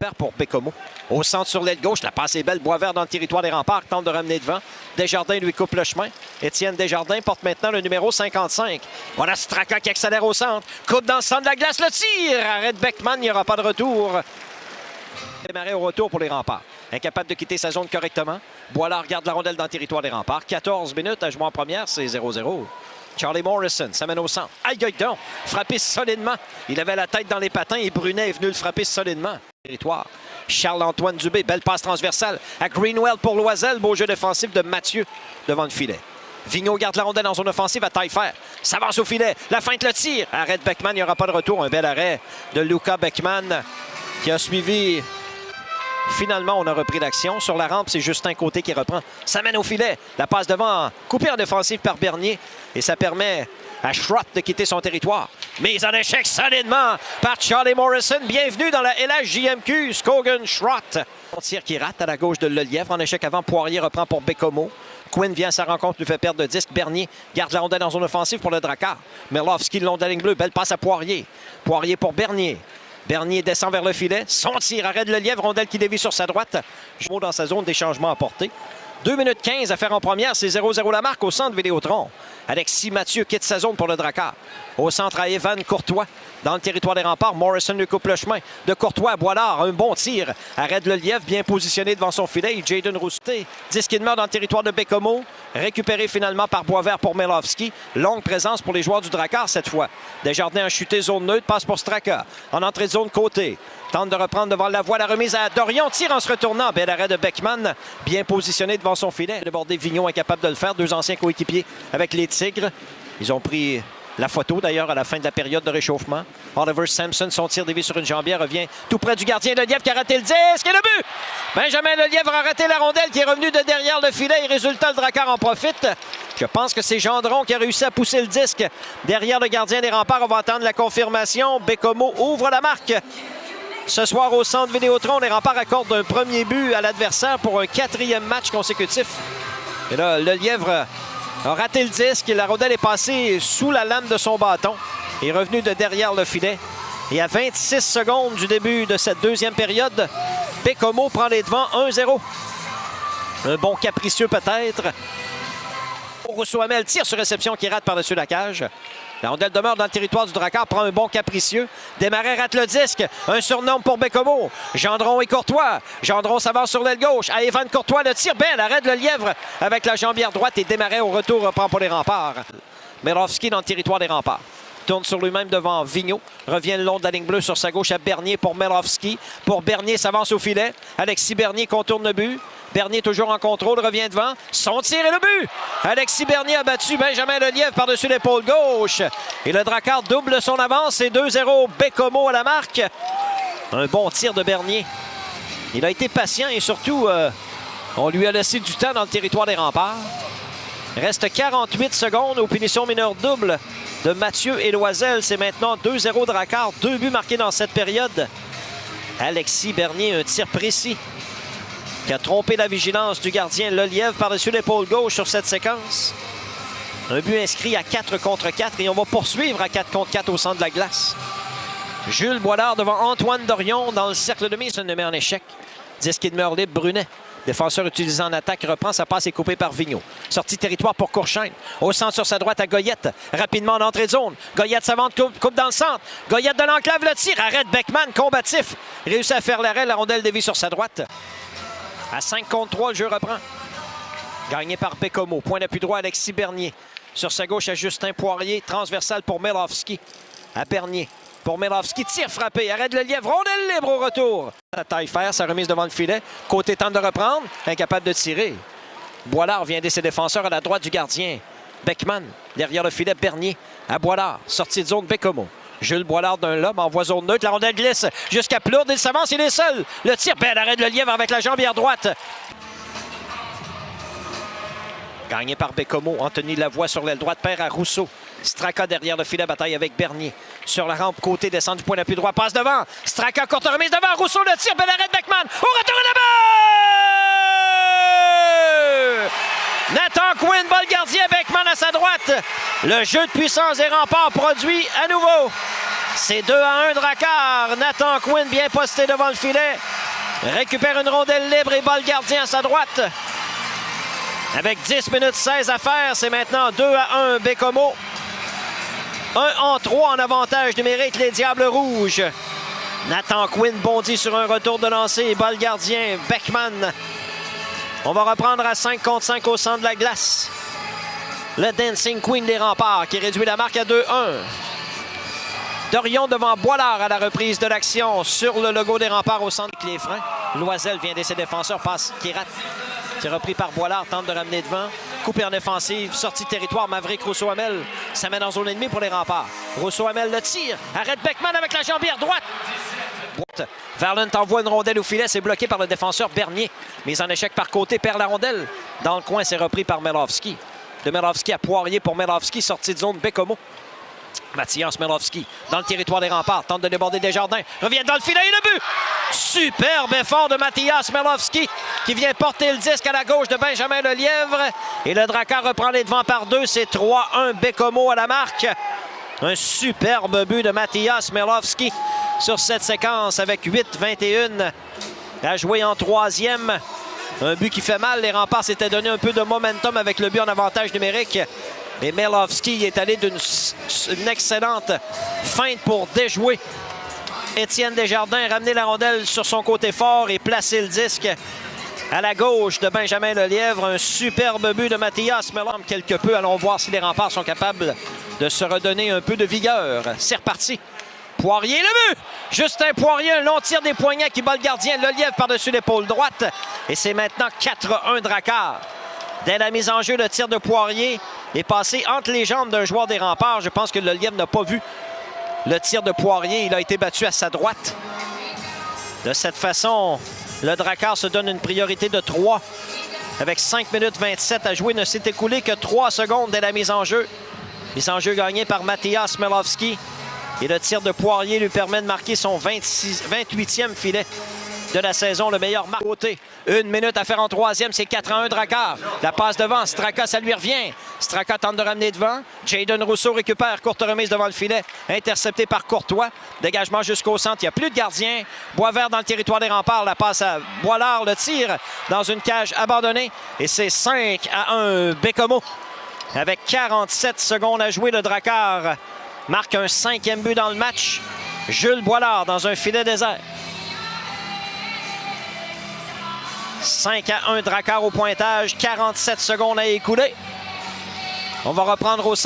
repère pour Bécomo. Au centre sur l'aile gauche, la passe est belle. Boisvert dans le territoire des remparts, tente de ramener devant. Desjardins lui coupe le chemin. Étienne Desjardins porte maintenant le numéro 55. Voilà Straka qui accélère au centre. Coupe dans le centre de la glace, le tir! Arrête Beckman, il n'y aura pas de retour. Démarrer au retour pour les remparts. Incapable de quitter sa zone correctement. Boilard garde la rondelle dans le territoire des remparts. 14 minutes à jouer en première, c'est 0-0. Charlie Morrison s'amène au centre. Aïe, aïe, donc! Frappé solidement. Il avait la tête dans les patins et Brunet est venu le frapper solidement. Territoire. Charles-Antoine Dubé, belle passe transversale à Greenwell pour Loisel. Beau jeu défensif de Mathieu devant le filet. Vigneault garde la rondelle en zone offensive à taille fer. S'avance au filet. La feinte, le tir. Arrête Beckman, il n'y aura pas de retour. Un bel arrêt de Luca Beckman qui a suivi. Finalement, on a repris l'action. Sur la rampe, c'est Justin Côté qui reprend. Ça mène au filet. La passe devant, coupée en défensive par Bernier. Et ça permet à Schrott de quitter son territoire. Mise en échec solidement par Charlie Morrison. Bienvenue dans la LHJMQ, Scogan Schrott. On tire qui rate à la gauche de Lelièvre. En échec avant, Poirier reprend pour Bécomo. Quinn vient à sa rencontre, lui fait perdre le disque. Bernier garde la rondelle en zone offensive pour le Drakkar. Merlovski, le long de la ligne bleue. Belle passe à Poirier. Poirier pour Bernier. Bernier descend vers le filet. Son tir arrête le lièvre. Rondelle qui dévie sur sa droite. Jumeau dans sa zone des changements apportés. 2 minutes 15 à faire en première. C'est 0-0 la marque au centre Vidéotron. Alexis Mathieu quitte sa zone pour le Drakkar. Au centre à Evan Courtois. Dans le territoire des remparts, Morrison lui coupe le chemin. De Courtois à Boilard, un bon tir. Arrête le lièvre, bien positionné devant son filet. Jaden Rousseté. Disque qui demeure dans le territoire de Bécomo. Récupéré finalement par Boisvert pour Merlovski. Longue présence pour les joueurs du Drakkar cette fois. Desjardins a chuté zone neutre, passe pour Straka. En entrée de zone côté. Tente de reprendre devant la voie la remise à Dorion. Tire en se retournant. Bel arrêt de Beckman. Bien positionné devant son filet. Débordé Vigneault, incapable de le faire. Deux anciens coéquipiers avec les Tigres. Ils ont pris la photo d'ailleurs à la fin de la période de réchauffement. Oliver Sampson, son tir dévié sur une jambière, revient tout près du gardien Lelièvre qui a raté le disque et le but! Benjamin Lelièvre a raté la rondelle qui est revenue de derrière le filet et résultat, le Drakkar en profite. Je pense que c'est Gendron qui a réussi à pousser le disque derrière le gardien des remparts. On va attendre la confirmation. Bécomo ouvre la marque. Ce soir au centre Vidéotron, les remparts accordent un premier but à l'adversaire pour un 4e match consécutif. Et là, Lelièvre a raté le disque et la rondelle est passée sous la lame de son bâton. Il est revenu de derrière le filet. Et à 26 secondes du début de cette deuxième période, Bécomo prend les devants 1-0. Un bon capricieux peut-être. Rousseau-Hamel tire sur réception qui rate par-dessus la cage. La rondelle demeure dans le territoire du Drakkar, prend un bon capricieux. Desmarais rate le disque. Un surnom pour Bécomo. Gendron et Courtois. Gendron s'avance sur l'aile gauche. À Evan Courtois, le tir belle. Arrête le lièvre avec la jambière droite. Et Desmarais au retour reprend pour les remparts. Merlovski dans le territoire des remparts. Tourne sur lui-même devant Vigneault. Revient le long de la ligne bleue sur sa gauche à Bernier pour Merlovski. Pour Bernier, s'avance au filet. Alexis Bernier contourne le but. Bernier toujours en contrôle, revient devant. Son tir et le but! Alexis Bernier a battu Benjamin Lelièvre par-dessus l'épaule gauche. Et le Drakkar double son avance. C'est 2-0 Bécomo à la marque. Un bon tir de Bernier. Il a été patient et surtout, on lui a laissé du temps dans le territoire des remparts. Reste 48 secondes aux punitions mineures doubles de Mathieu et Loisel. C'est maintenant 2-0 Drakkar. 2 buts marqués dans cette période. Alexis Bernier, un tir précis qui a trompé la vigilance du gardien Lelièvre par-dessus l'épaule gauche sur cette séquence. Un but inscrit à 4 contre 4 et on va poursuivre à 4 contre 4 au centre de la glace. Jules Boilard devant Antoine Dorion dans le cercle de mise, le met en échec. Disque qui demeure libre, Brunet. Défenseur utilisé en attaque, reprend, sa passe est coupée par Vigneault. Sortie de territoire pour Courchaine. Au centre sur sa droite à Goyette. Rapidement en entrée de zone. Goyette s'avance, coupe dans le centre. Goyette de l'enclave, le tir. Arrête Beckman, combatif. Réussit à faire l'arrêt, la rondelle dévie sur sa droite. À 5 contre 3, le jeu reprend. Gagné par Bécomo. Point d'appui droit, Alexis Bernier. Sur sa gauche à Justin Poirier. Transversal pour Merlovski. À Bernier. Pour Merlovski, tir frappé. Arrête le lièvre. Rondelle libre au retour. La taille fer, sa remise devant le filet. Côté tente de reprendre. Incapable de tirer. Boilard vient aider ses défenseurs à la droite du gardien. Beckman. Derrière le filet, Bernier. À Boilard. Sortie de zone, Bécomo. Jules Boilard d'un lobe, envoie zone neutre. La rondelle glisse jusqu'à Plourde. Il s'avance, il est seul. Le tir, belle arrête le lièvre avec la jambière droite. Gagné par Bécomo. Anthony Lavoie sur l'aile droite, perd à Rousseau. Straka derrière le filet, bataille avec Bernier. Sur la rampe, côté, descend du point d'appui droit, passe devant. Straka, courte remise devant. Rousseau, le tir, belle arrête Beckman. Au retour de but! Nathan Quinn, ball gardien, Beckman à sa droite. Le jeu de puissance des remparts produit à nouveau. C'est 2-1 Drakkar. Nathan Quinn bien posté devant le filet. récupère une rondelle libre et bat le gardien à sa droite. Avec 10 minutes 16 à faire, c'est maintenant 2-1 Baie-Comeau. 1-3 en avantage numérique, les Diables Rouges. Nathan Quinn bondit sur un retour de lancer et bat le gardien Beckman. On va reprendre à 5 contre 5 au centre de la glace. Le Dancing Queen des Remparts qui réduit la marque à 2-1. Dorion devant Boilard à la reprise de l'action sur le logo des Remparts au centre avec les freins. Loisel vient d'essayer défenseur, passe qui rate. C'est repris par Boilard, tente de ramener devant. Coupé en offensive, sortie de territoire, Maverick Rousseau-Hamel. Ça mène en zone ennemie pour les Remparts. Rousseau-Hamel le tire. Arrête Beckman avec la jambière droite. Verlin envoie une rondelle au filet, c'est bloqué par le défenseur Bernier. Mise en échec par côté, perd la rondelle. Dans le coin, c'est repris par Melowski. De Melowski à Poirier pour Melowski, sortie de zone Baie-Comeau. Mathias Melowski dans le territoire des Remparts, tente de déborder Desjardins, revient dans le filet et le but! Superbe effort de Mathias Melowski qui vient porter le disque à la gauche de Benjamin Lelièvre. Et le Drakkar reprend les devants par 2, c'est 3-1 Baie-Comeau à la marque. Un superbe but de Mathias Melowski sur cette séquence avec 8-21 à jouer en troisième. Un but qui fait mal. Les Remparts s'étaient donné un peu de momentum avec le but en avantage numérique. Et Melowski est allé d'une excellente feinte pour déjouer Étienne Desjardins, ramener la rondelle sur son côté fort et placer le disque à la gauche de Benjamin Lelièvre. Un superbe but de Mathias Melowski. Quelque peu, allons voir si les Remparts sont capables de se redonner un peu de vigueur. C'est reparti. Poirier, le but! Justin Poirier, un long tir des poignets qui bat le gardien. Lelièvre par-dessus l'épaule droite. Et c'est maintenant 4-1 Drakkar. Dès la mise en jeu, le tir de Poirier est passé entre les jambes d'un joueur des Remparts. Je pense que Lelièvre n'a pas vu le tir de Poirier. Il a été battu à sa droite. De cette façon, le Drakkar se donne une priorité de 3. Avec 5 minutes 27 à jouer, il ne s'est écoulé que 3 secondes dès la mise en jeu. Mise en jeu gagnée par Mathias Melowski. Et le tir de Poirier lui permet de marquer son 28e filet de la saison, le meilleur marque côté. 1 minute à faire en troisième, c'est 4-1 Drakkar. La passe devant, Straka, ça lui revient. Straka tente de ramener devant. Jayden Rousseau récupère, courte remise devant le filet. Intercepté par Courtois. Dégagement jusqu'au centre, il n'y a plus de gardien. Boisvert dans le territoire des Remparts, la passe à Boilard, le tir dans une cage abandonnée. Et c'est 5-1 Baie-Comeau. Avec 47 secondes à jouer, le Drakkar marque un 5e but dans le match. Jules Boilard dans un filet désert. 5-1 Drakkar au pointage, 47 secondes à écouler. On va reprendre au centre.